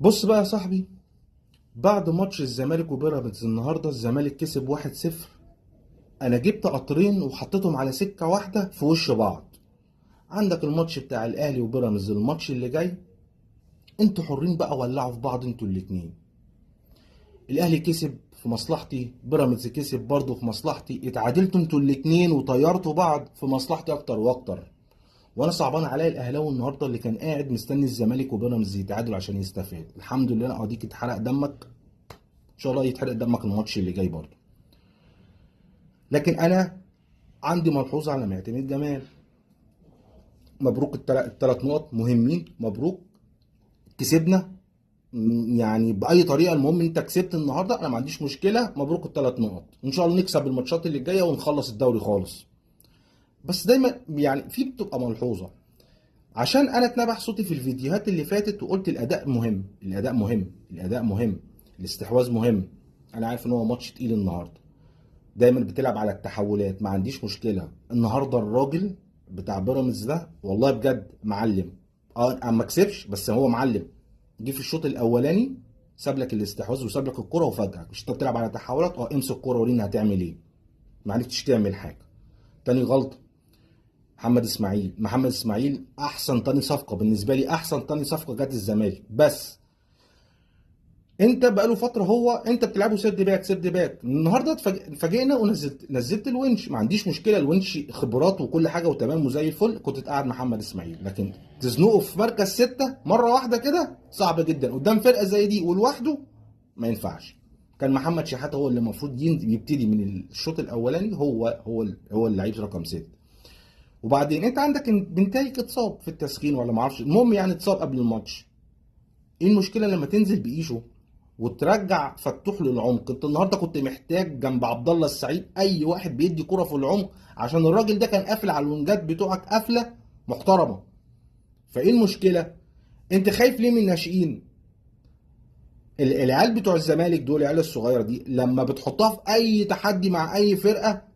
بص بقى يا صاحبي، بعد ماتش الزمالك وبيراميدز النهارده الزمالك كسب 1-0. انا جبت قطرين وحطيتهم على سكه واحده في وش بعض. عندك الماتش بتاع الاهلي وبيراميدز الماتش اللي جاي، انتوا حرين بقى، ولعوا في بعض انتوا الاتنين. الاهلي كسب في مصلحتي، بيراميدز كسب برضه في مصلحتي، اتعادلتوا انتوا الاتنين وطيرتوا بعض في مصلحتي اكتر واكتر. وانا صعبان عليا الاهلاوي النهارده اللي كان قاعد مستني الزمالك وبيراميدز يتعادلوا عشان يستفاد. الحمد لله اديك اتحرق دمك، ان شاء الله يتحرق دمك الماتش اللي جاي برضه. لكن انا عندي ملحوظه على معتمد جمال. مبروك الثلاث نقط مهمين، مبروك كسبنا. يعني باي طريقه، المهم انت كسبت النهارده، انا ما عنديش مشكله، مبروك الثلاث نقط، ان شاء الله نكسب الماتشات اللي جايه ونخلص الدوري خالص. بس دايما يعني في بتبقى ملحوظه، عشان انا اتنبح صوتي في الفيديوهات اللي فاتت وقلت الاداء مهم، الاداء مهم، الاداء مهم، الاستحواذ مهم. انا عارف ان هو ماتش تقيل النهارده، دايما بتلعب على التحولات، ما عنديش مشكله. النهارده الراجل بتاع بيراميدز ده والله بجد معلم. ما كسبش بس هو معلم. جه في الشوط الاولاني ساب لك الاستحواذ وساب لك الكره وفجأة مش انت بتلعب على تحولات، امسك الكره ورينا هتعمل ايه. ما عرفتش تعمل حاجه. تاني غلطه، محمد اسماعيل احسن تاني صفقه بالنسبه لي، احسن تاني صفقه جت الزمالك. بس انت بقاله فتره، انت بتلعبه سيرد باك سيرد باك. النهارده اتفاجئنا ونزلت الونش. ما عنديش مشكله، الونش خبرات وكل حاجه وتمام وزي الفل، كنت تقعد محمد اسماعيل. لكن تزنقه في مركز 6 مره واحده كده صعب جدا قدام فرقه زي دي ولوحده، ما ينفعش. كان محمد شحاته هو اللي المفروض يبتدي من الشوط الاولاني، هو اللعيب رقم 6. وبعدين انت عندك بنتايج اتصاب في التسخين ولا ما اعرفش، المهم يعني اتصاب قبل الماتش. ايه المشكله لما تنزل بايشو وترجع فتوح للعمق؟ انت النهارده كنت محتاج جنب عبد الله السعيد اي واحد بيدي كرة في العمق، عشان الراجل ده كان قافل على الونجات بتوعك قفله محترمه. فايه المشكله؟ انت خايف ليه من الناشئين؟ العيال بتوع الزمالك دول، العيال الصغيره دي لما بتحطها في اي تحدي مع اي فرقه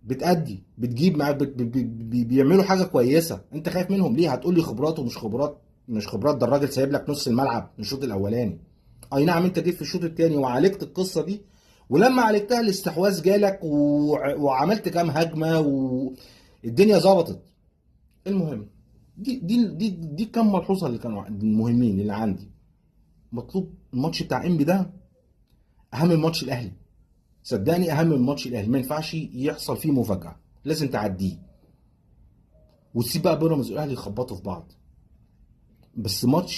بتأدي، بتجيب مع بيعملوا حاجه كويسه. انت خايف منهم ليه؟ هتقول لي خبرات ومش خبرات. مش خبرات، ده الراجل سايب لك نص الملعب من الشوط الاولاني. اي نعم انت جيت في الشوط الثاني وعالجت القصه دي، ولما عالجتها الاستحواذ جالك وعملت كام هجمه والدنيا ظبطت. المهم، دي كام ملحوظه اللي كانوا المهمين اللي عندي. مطلوب الماتش بتاع انبي ده اهم من ماتش الاهلي. صدقني اهم من ماتش الاهلي، ما ينفعش يحصل فيه مفاجاه، لازم تعديه وتسيب بقى بيراميدز والاهلي يخبطوا في بعض. بس ماتش